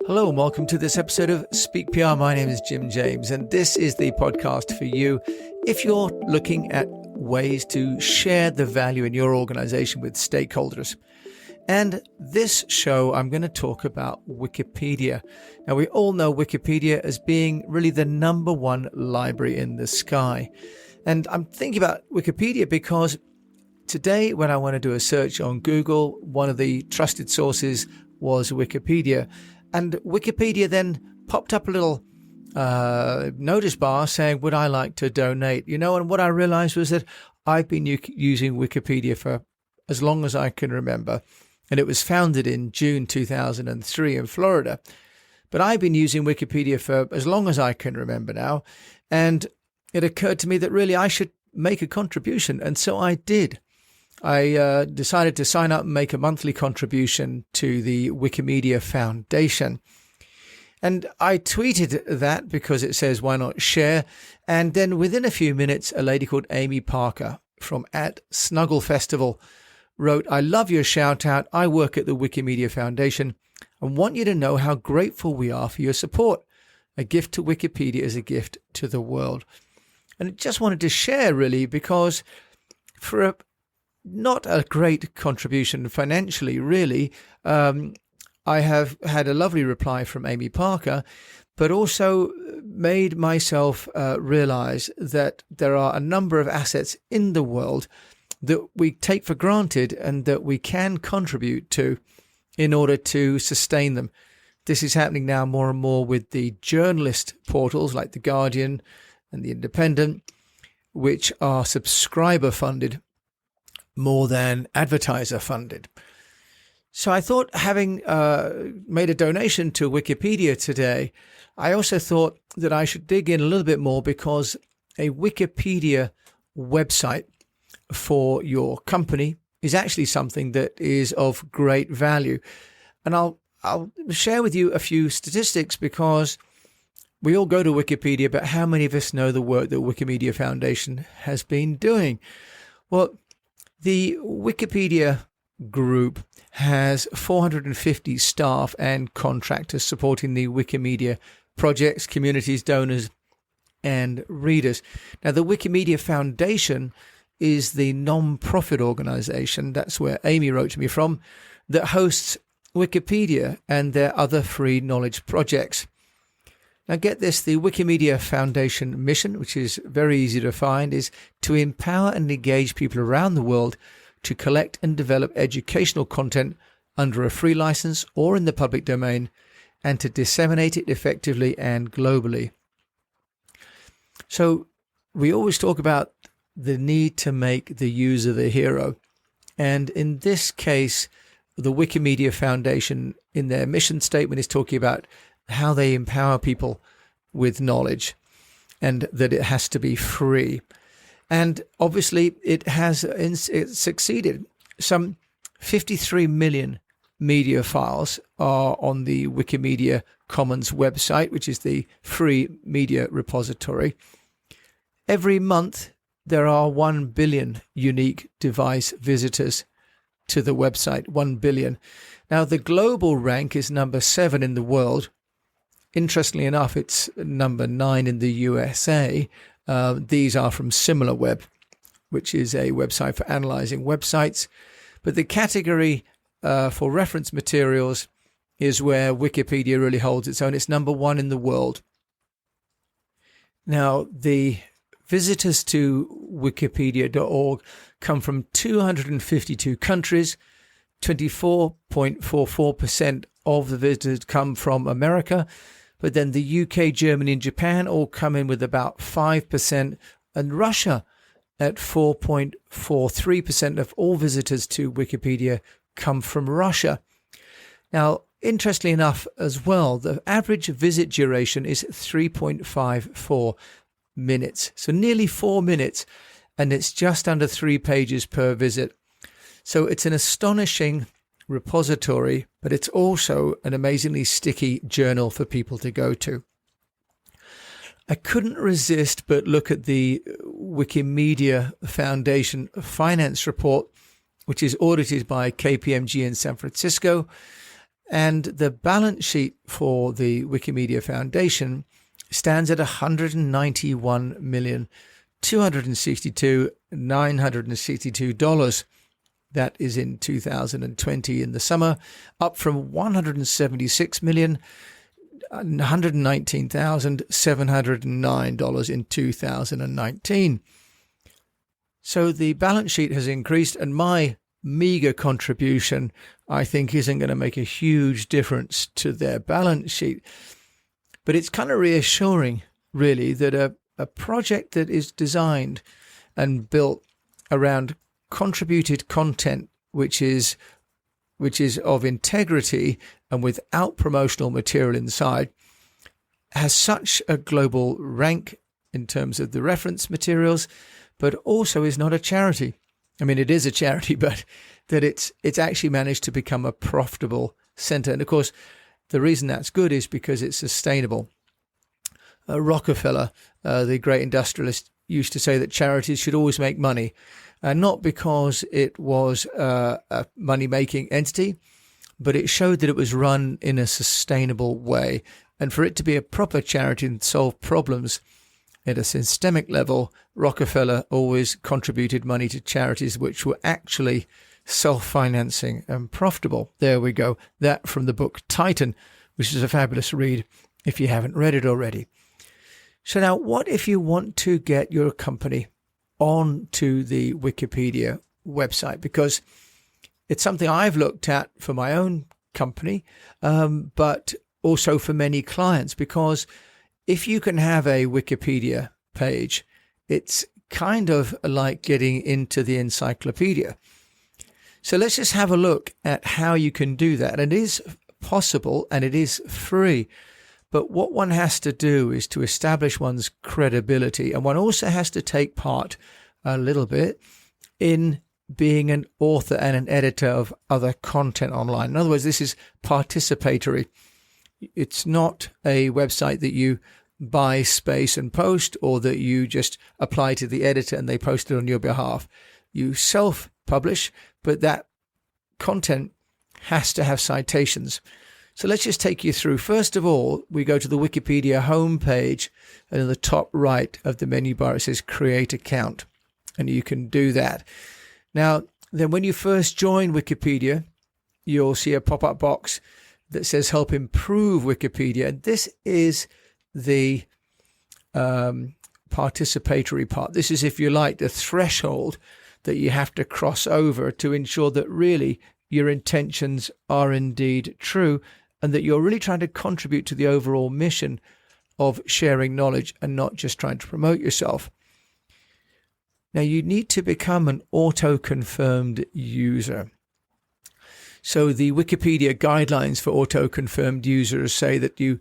Hello and welcome to this episode of Speak PR. My name is Jim James, and this is the podcast for you if you're looking at ways to share the value in your organization with stakeholders. And this show, I'm going to talk about Wikipedia. Now, we all know Wikipedia as being really the number one library in the sky. And I'm thinking about Wikipedia because today, when I want to do a search on Google, one of the trusted sources was Wikipedia. And Wikipedia then popped up a little notice bar saying, would I like to donate? And what I realized was that I've been using Wikipedia for as long as I can remember. And it was founded in June 2003 in Florida. But I've been using Wikipedia for as long as I can remember now. And it occurred to me that really I should make a contribution. And so I did. I decided to sign up and make a monthly contribution to the Wikimedia Foundation. And I tweeted that because it says, why not share? And then within a few minutes, a lady called Amy Parker from @Snuggle Festival wrote, I love your shout out. I work at the Wikimedia Foundation and want you to know how grateful we are for your support. A gift to Wikipedia is a gift to the world. And I just wanted to share really because for not a great contribution financially, really. I have had a lovely reply from Amy Parker, but also made myself realize that there are a number of assets in the world that we take for granted and that we can contribute to in order to sustain them. This is happening now more and more with the journalist portals like The Guardian and The Independent, which are subscriber funded more than advertiser funded. So I thought, having made a donation to Wikipedia today, I also thought that I should dig in a little bit more because a Wikipedia website for your company is actually something that is of great value. And I'll share with you a few statistics because we all go to Wikipedia, but how many of us know the work that Wikimedia Foundation has been doing? Well, the Wikipedia group has 450 staff and contractors supporting the Wikimedia projects, communities, donors, and readers. Now, the Wikimedia Foundation is the non-profit organization, that's where Amy wrote to me from, that hosts Wikipedia and their other free knowledge projects. Now get this, the Wikimedia Foundation mission, which is very easy to find, is to empower and engage people around the world to collect and develop educational content under a free license or in the public domain and to disseminate it effectively and globally. So we always talk about the need to make the user the hero. And in this case, the Wikimedia Foundation in their mission statement is talking about how they empower people with knowledge and that it has to be free. And obviously it has succeeded. Some 53 million media files are on the Wikimedia Commons website, which is the free media repository. Every month, there are 1 billion unique device visitors to the website, 1 billion. Now, the global rank is number 7 in the world. Interestingly enough, it's number 9 in the USA. These are from SimilarWeb, which is a website for analyzing websites. But the category for reference materials is where Wikipedia really holds its own. It's number 1 in the world. Now, the visitors to wikipedia.org come from 252 countries. 24.44% of the visitors come from America. But then the UK, Germany, and Japan all come in with about 5%, and Russia at 4.43% of all visitors to Wikipedia come from Russia. Now, interestingly enough as well, the average visit duration is 3.54 minutes, so nearly 4 minutes, and it's just under 3 pages per visit. So it's an astonishing repository, but it's also an amazingly sticky journal for people to go to. I couldn't resist but look at the Wikimedia Foundation finance report, which is audited by KPMG in San Francisco. And the balance sheet for the Wikimedia Foundation stands at $191,262,962. That is in 2020 in the summer, up from $176,119,709 in 2019. So the balance sheet has increased, and my meager contribution, I think, isn't going to make a huge difference to their balance sheet. But it's kind of reassuring, really, that a project that is designed and built around contributed content, which is of integrity and without promotional material inside, has such a global rank in terms of the reference materials, but also is not a charity. I mean, it is a charity, but that it's actually managed to become a profitable center. And of course, the reason that's good is because it's sustainable. Rockefeller, the great industrialist, used to say that charities should always make money, not because it was a money-making entity, but it showed that it was run in a sustainable way. And for it to be a proper charity and solve problems at a systemic level, Rockefeller always contributed money to charities which were actually self-financing and profitable. There we go. That from the book Titan, which is a fabulous read if you haven't read it already. So now, what if you want to get your company onto the Wikipedia website? Because it's something I've looked at for my own company, but also for many clients, because if you can have a Wikipedia page, it's kind of like getting into the encyclopedia. So let's just have a look at how you can do that. And it is possible and it is free. But what one has to do is to establish one's credibility. And one also has to take part a little bit in being an author and an editor of other content online. In other words, this is participatory. It's not a website that you buy space and post, or that you just apply to the editor and they post it on your behalf. You self-publish, but that content has to have citations. So let's just take you through. First of all, we go to the Wikipedia homepage, and in the top right of the menu bar, it says Create Account, and you can do that. Now, then when you first join Wikipedia, you'll see a pop-up box that says Help Improve Wikipedia. And this is the participatory part. This is, if you like, the threshold that you have to cross over to ensure that really your intentions are indeed true, and that you're really trying to contribute to the overall mission of sharing knowledge and not just trying to promote yourself. Now, you need to become an auto-confirmed user. So the Wikipedia guidelines for auto-confirmed users say that you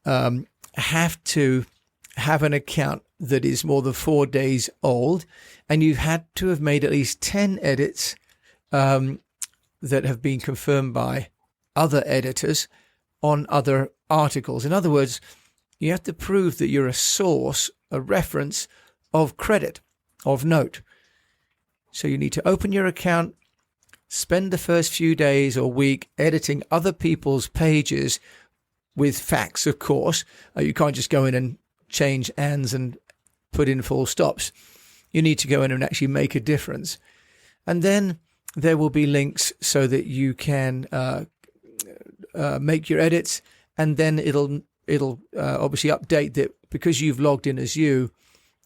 have to have an account that is more than 4 days old, and you've had to have made at least 10 edits that have been confirmed by other editors on other articles. In other words, you have to prove that you're a source, a reference of credit, of note. So you need to open your account, spend the first few days or week editing other people's pages with facts, of course. You can't just go in and change ands and put in full stops. You need to go in and actually make a difference. And then there will be links so that you can make your edits, and then it'll obviously update that because you've logged in as you,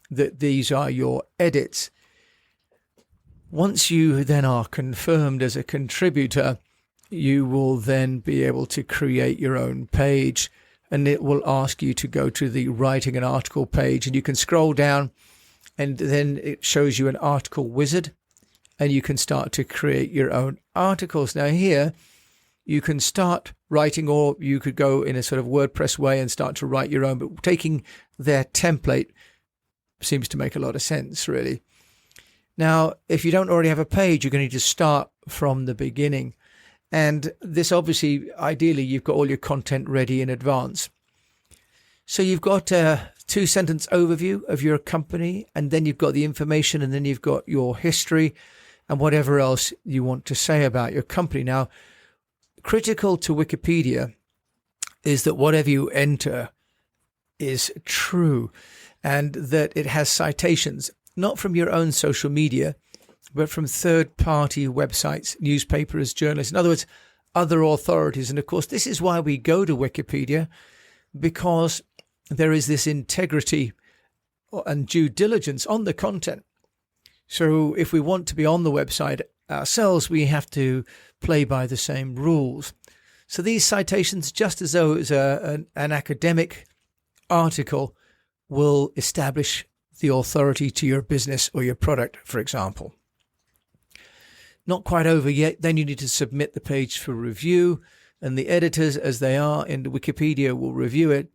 that these are your edits. Once you then are confirmed as a contributor, you will then be able to create your own page, and it will ask you to go to the writing an article page, and you can scroll down, and then it shows you an article wizard, and you can start to create your own articles. Now here, you can start writing, or you could go in a sort of WordPress way and start to write your own, but taking their template seems to make a lot of sense, really. Now, if you don't already have a page, you're going to need to start from the beginning. And this obviously, ideally, you've got all your content ready in advance. So you've got a 2-sentence overview of your company, and then you've got the information, and then you've got your history and whatever else you want to say about your company. Now, critical to Wikipedia is that whatever you enter is true, and that it has citations, not from your own social media, but from third-party websites, newspapers, journalists, in other words, other authorities. And of course, this is why we go to Wikipedia, because there is this integrity and due diligence on the content. So if we want to be on the website ourselves, we have to play by the same rules. So these citations, just as though it was an academic article, will establish the authority to your business or your product, for example. Not quite over yet. Then you need to submit the page for review, and the editors, as they are in Wikipedia, will review it,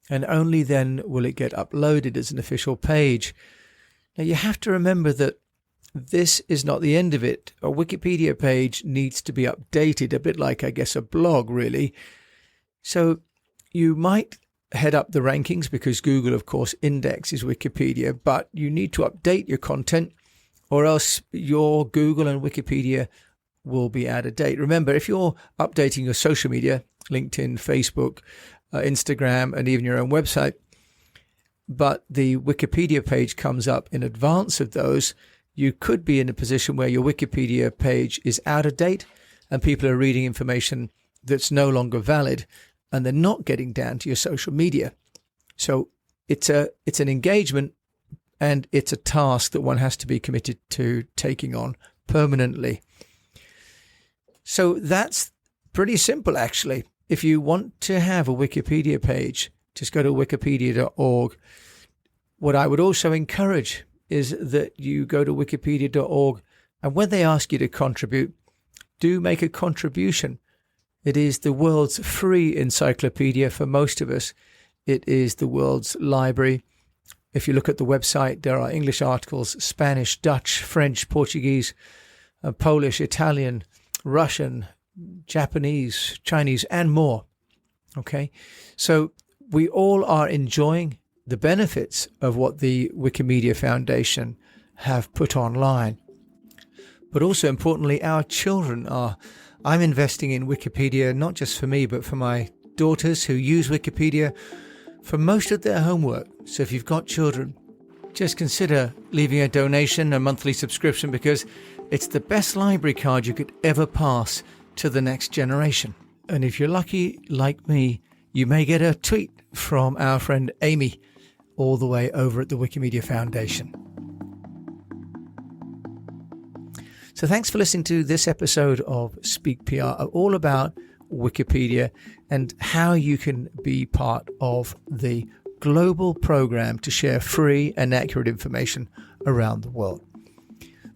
and only then will it get uploaded as an official page. Now, you have to remember that this is not the end of it. A Wikipedia page needs to be updated, a bit like, I guess, a blog, really. So you might head up the rankings because Google, of course, indexes Wikipedia, but you need to update your content, or else your Google and Wikipedia will be out of date. Remember, if you're updating your social media, LinkedIn, Facebook, Instagram, and even your own website, but the Wikipedia page comes up in advance of those, you could be in a position where your Wikipedia page is out of date and people are reading information that's no longer valid, and they're not getting down to your social media. So it's an engagement, and it's a task that one has to be committed to taking on permanently. So that's pretty simple, actually. If you want to have a Wikipedia page, just go to wikipedia.org. What I would also encourage is that you go to wikipedia.org, and when they ask you to contribute, do make a contribution. It is the world's free encyclopedia for most of us. It is the world's library. If you look at the website, there are English articles, Spanish, Dutch, French, Portuguese, Polish, Italian, Russian, Japanese, Chinese, and more. Okay, so we all are enjoying the benefits of what the Wikimedia Foundation have put online. But also importantly, our children are. I'm investing in Wikipedia, not just for me, but for my daughters who use Wikipedia for most of their homework. So if you've got children, just consider leaving a donation, a monthly subscription, because it's the best library card you could ever pass to the next generation. And if you're lucky, like me, you may get a tweet from our friend Amy, all the way over at the Wikimedia Foundation. So thanks for listening to this episode of Speak PR, all about Wikipedia and how you can be part of the global program to share free and accurate information around the world.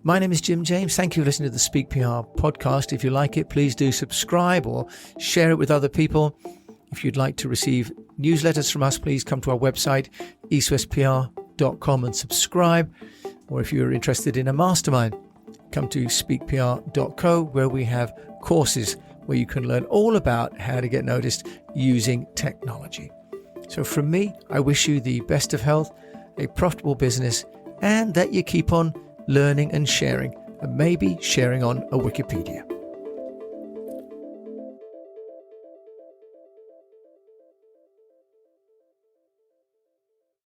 My name is Jim James. Thank you for listening to the Speak PR podcast. If you like it, please do subscribe or share it with other people. If you'd like to receive newsletters from us, please come to our website, eastwestpr.com, and subscribe. Or if you're interested in a mastermind, come to speakpr.co, where we have courses where you can learn all about how to get noticed using technology. So from me, I wish you the best of health, a profitable business, and that you keep on learning and sharing, and maybe sharing on a Wikipedia.